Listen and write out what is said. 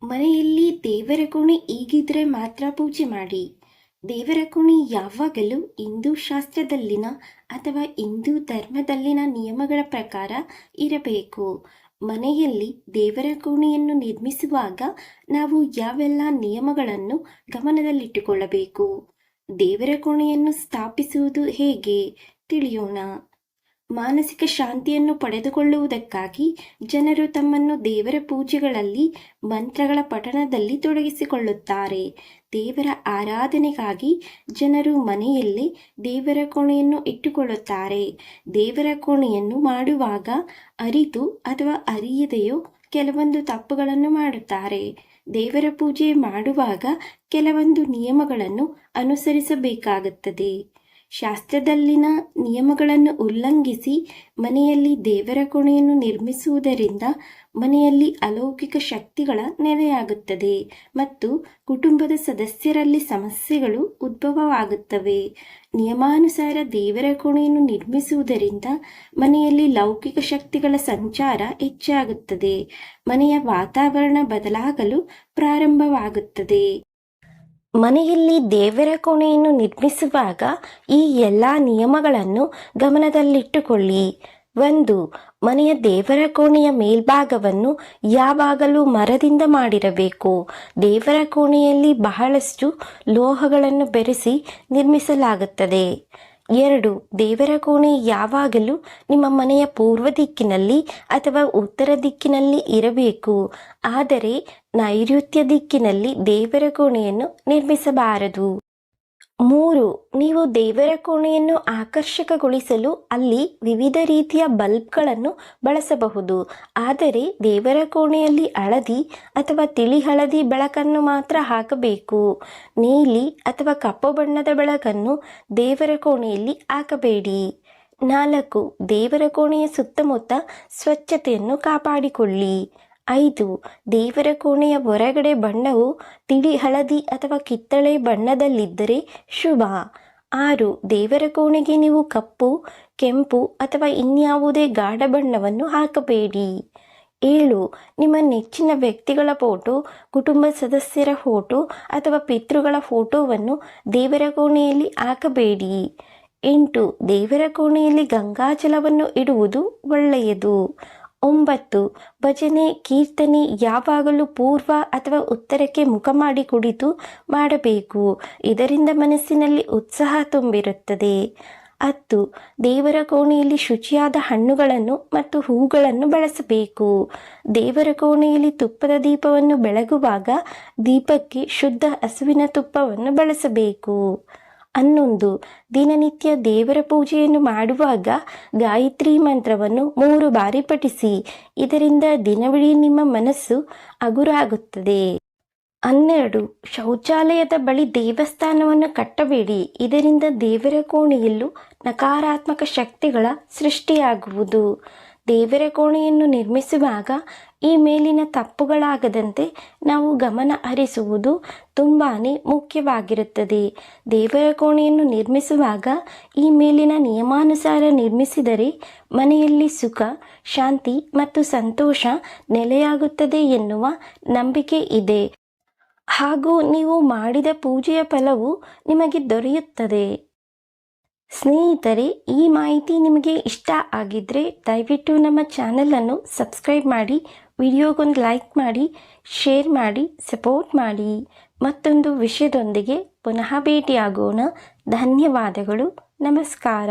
ಮನೆಯಲ್ಲಿ ದೇವರ ಕೋಣೆ ಈಗಿದ್ರೆ ಮಾತ್ರ ಪೂಜೆ ಮಾಡಿ. ದೇವರ ಕೋಣೆ ಯಾವಾಗಲೂ ಹಿಂದೂ ಶಾಸ್ತ್ರದಲ್ಲಿನ ಅಥವಾ ಹಿಂದೂ ಧರ್ಮದಲ್ಲಿನ ನಿಯಮಗಳ ಪ್ರಕಾರ ಇರಬೇಕು. ಮನೆಯಲ್ಲಿ ದೇವರ ಕೋಣೆಯನ್ನು ನಿರ್ಮಿಸುವಾಗ ನಾವು ಯಾವೆಲ್ಲ ನಿಯಮಗಳನ್ನು ಗಮನದಲ್ಲಿಟ್ಟುಕೊಳ್ಳಬೇಕು? ದೇವರ ಕೋಣೆಯನ್ನು ಸ್ಥಾಪಿಸುವುದು ಹೇಗೆ ತಿಳಿಯೋಣ. ಮಾನಸಿಕ ಶಾಂತಿಯನ್ನು ಪಡೆದುಕೊಳ್ಳುವುದಕ್ಕಾಗಿ ಜನರು ತಮ್ಮನ್ನು ದೇವರ ಪೂಜೆಗಳಲ್ಲಿ ಮಂತ್ರಗಳ ಪಠಣದಲ್ಲಿ ತೊಡಗಿಸಿಕೊಳ್ಳುತ್ತಾರೆ. ದೇವರ ಆರಾಧನೆಗಾಗಿ ಜನರು ಮನೆಯಲ್ಲೇ ದೇವರ ಕೋಣೆಯನ್ನು ಇಟ್ಟುಕೊಳ್ಳುತ್ತಾರೆ. ದೇವರ ಕೋಣೆಯನ್ನು ಮಾಡುವಾಗ ಅರಿತು ಅಥವಾ ಅರಿಯದೆಯೋ ಕೆಲವೊಂದು ತಪ್ಪುಗಳನ್ನು ಮಾಡುತ್ತಾರೆ. ದೇವರ ಪೂಜೆ ಮಾಡುವಾಗ ಕೆಲವೊಂದು ನಿಯಮಗಳನ್ನು ಅನುಸರಿಸಬೇಕಾಗುತ್ತದೆ. ಶಾಸ್ತ್ರದಲ್ಲಿನ ನಿಯಮಗಳನ್ನು ಉಲ್ಲಂಘಿಸಿ ಮನೆಯಲ್ಲಿ ದೇವರ ಕೋಣೆಯನ್ನು ನಿರ್ಮಿಸುವುದರಿಂದ ಮನೆಯಲ್ಲಿ ಅಲೌಕಿಕ ಶಕ್ತಿಗಳ ನೆಲೆಯಾಗುತ್ತದೆ ಮತ್ತು ಕುಟುಂಬದ ಸದಸ್ಯರಲ್ಲಿ ಸಮಸ್ಯೆಗಳು ಉದ್ಭವವಾಗುತ್ತವೆ. ನಿಯಮಾನುಸಾರ ದೇವರ ಕೋಣೆಯನ್ನು ನಿರ್ಮಿಸುವುದರಿಂದ ಮನೆಯಲ್ಲಿ ಲೌಕಿಕ ಶಕ್ತಿಗಳ ಸಂಚಾರ ಹೆಚ್ಚಾಗುತ್ತದೆ. ಮನೆಯ ವಾತಾವರಣ ಬದಲಾಗಲು ಪ್ರಾರಂಭವಾಗುತ್ತದೆ. ಮನೆಯಲ್ಲಿ ದೇವರ ಕೋಣೆಯನ್ನು ನಿರ್ಮಿಸುವಾಗ ಈ ಎಲ್ಲ ನಿಯಮಗಳನ್ನು ಗಮನದಲ್ಲಿಟ್ಟುಕೊಳ್ಳಿ. 1. ಮನೆಯ ದೇವರ ಕೋಣೆಯ ಮೇಲ್ಭಾಗವನ್ನು ಯಾವಾಗಲೂ ಮರದಿಂದ ಮಾಡಿರಬೇಕು. ದೇವರ ಕೋಣೆಯಲ್ಲಿ ಬಹಳಷ್ಟು ಲೋಹಗಳನ್ನು ಬೆರೆಸಿ ನಿರ್ಮಿಸಲಾಗುತ್ತದೆ. 2. ದೇವರ ಕೋಣೆ ಯಾವಾಗಲೂ ನಿಮ್ಮ ಮನೆಯ ಪೂರ್ವ ದಿಕ್ಕಿನಲ್ಲಿ ಅಥವಾ ಉತ್ತರ ದಿಕ್ಕಿನಲ್ಲಿ ಇರಬೇಕು. ಆದರೆ ನೈಋತ್ಯ ದಿಕ್ಕಿನಲ್ಲಿ ದೇವರ ಕೋಣೆಯನ್ನು ನಿರ್ಮಿಸಬಾರದು. 3. ನೀವು ದೇವರ ಕೋಣೆಯನ್ನು ಆಕರ್ಷಕಗೊಳಿಸಲು ಅಲ್ಲಿ ವಿವಿಧ ರೀತಿಯ ಬಲ್ಬ್ಗಳನ್ನು ಬಳಸಬಹುದು. ಆದರೆ ದೇವರ ಕೋಣೆಯಲ್ಲಿ ಹಳದಿ ಅಥವಾ ತಿಳಿ ಹಳದಿ ಬೆಳಕನ್ನು ಮಾತ್ರ ಹಾಕಬೇಕು. ನೀಲಿ ಅಥವಾ ಕಪ್ಪು ಬಣ್ಣದ ಬೆಳಕನ್ನು ದೇವರ ಕೋಣೆಯಲ್ಲಿ ಹಾಕಬೇಡಿ. 4. ದೇವರ ಕೋಣೆಯ ಸುತ್ತಮುತ್ತ ಸ್ವಚ್ಛತೆಯನ್ನು ಕಾಪಾಡಿಕೊಳ್ಳಿ. 5. ದೇವರ ಕೋಣೆಯ ಹೊರಗಡೆ ಬಣ್ಣವು ತಿಳಿ ಹಳದಿ ಅಥವಾ ಕಿತ್ತಳೆ ಬಣ್ಣದಲ್ಲಿದ್ದರೆ ಶುಭ. 6. ದೇವರ ಕೋಣೆಗೆ ನೀವು ಕಪ್ಪು, ಕೆಂಪು ಅಥವಾ ಇನ್ಯಾವುದೇ ಗಾಢ ಬಣ್ಣವನ್ನು ಹಾಕಬೇಡಿ. 7. ನಿಮ್ಮ ನೆಚ್ಚಿನ ವ್ಯಕ್ತಿಗಳ ಫೋಟೋ, ಕುಟುಂಬ ಸದಸ್ಯರ ಫೋಟೋ ಅಥವಾ ಪಿತೃಗಳ ಫೋಟೋವನ್ನು ದೇವರ ಕೋಣೆಯಲ್ಲಿ ಹಾಕಬೇಡಿ. 8. ದೇವರ ಕೋಣೆಯಲ್ಲಿ ಗಂಗಾಜಲವನ್ನು ಇಡುವುದು ಒಳ್ಳೆಯದು. 9. ಭಜನೆ, ಕೀರ್ತನೆ ಯಾವಾಗಲೂ ಪೂರ್ವ ಅಥವಾ ಉತ್ತರಕ್ಕೆ ಮುಖ ಮಾಡಿ ಕುಳಿತು ಮಾಡಬೇಕು. ಇದರಿಂದ ಮನಸ್ಸಿನಲ್ಲಿ ಉತ್ಸಾಹ ತುಂಬಿರುತ್ತದೆ. 10. ದೇವರ ಕೋಣೆಯಲ್ಲಿ ಶುಚಿಯಾದ ಹಣ್ಣುಗಳನ್ನು ಮತ್ತು ಹೂಗಳನ್ನು ಬಳಸಬೇಕು. ದೇವರ ಕೋಣೆಯಲ್ಲಿ ತುಪ್ಪದ ದೀಪವನ್ನು ಬೆಳಗುವಾಗ ದೀಪಕ್ಕೆ ಶುದ್ಧ ಹಸುವಿನ ತುಪ್ಪವನ್ನು ಬಳಸಬೇಕು. 11. ದಿನನಿತ್ಯ ದೇವರ ಪೂಜೆಯನ್ನು ಮಾಡುವಾಗ ಗಾಯತ್ರಿ ಮಂತ್ರವನ್ನು 3 ಬಾರಿ ಪಠಿಸಿ. ಇದರಿಂದ ದಿನವಿಡೀ ನಿಮ್ಮ ಮನಸ್ಸು ಹಗುರಾಗುತ್ತದೆ. 12. ಶೌಚಾಲಯದ ಬಳಿ ದೇವಸ್ಥಾನವನ್ನು ಕಟ್ಟಬೇಡಿ. ಇದರಿಂದ ದೇವರ ಕೋಣೆಯಲ್ಲೂ ನಕಾರಾತ್ಮಕ ಶಕ್ತಿಗಳ ಸೃಷ್ಟಿಯಾಗುವುದು. ದೇವರ ಕೋಣೆಯನ್ನು ನಿರ್ಮಿಸುವಾಗ ಈ ಮೇಲಿನ ತಪ್ಪುಗಳಾಗದಂತೆ ನಾವು ಗಮನ ಹರಿಸುವುದು ತುಂಬಾ ಮುಖ್ಯವಾಗಿರುತ್ತದೆ. ದೇವರ ಕೋಣೆಯನ್ನು ನಿರ್ಮಿಸುವಾಗ ಈ ಮೇಲಿನ ನಿಯಮಾನುಸಾರ ನಿರ್ಮಿಸಿದರೆ ಮನೆಯಲ್ಲಿ ಸುಖ, ಶಾಂತಿ ಮತ್ತು ಸಂತೋಷ ನೆಲೆಯಾಗುತ್ತದೆ ಎನ್ನುವ ನಂಬಿಕೆ ಇದೆ. ಹಾಗೂ ನೀವು ಮಾಡಿದ ಪೂಜೆಯ ಫಲವು ನಿಮಗೆ ದೊರೆಯುತ್ತದೆ. ಸ್ನೇಹಿತರೆ, ಈ ಮಾಹಿತಿ ನಿಮಗೆ ಇಷ್ಟ ಆಗಿದ್ದರೆ ದಯವಿಟ್ಟು ನಮ್ಮ ಚಾನಲನ್ನು ಸಬ್ಸ್ಕ್ರೈಬ್ ಮಾಡಿ, ವಿಡಿಯೋಗೊಂದು ಲೈಕ್ ಮಾಡಿ, ಶೇರ್ ಮಾಡಿ, ಸಪೋರ್ಟ್ ಮಾಡಿ. ಮತ್ತೊಂದು ವಿಷಯದೊಂದಿಗೆ ಪುನಃ ಭೇಟಿಯಾಗೋಣ. ಧನ್ಯವಾದಗಳು. ನಮಸ್ಕಾರ.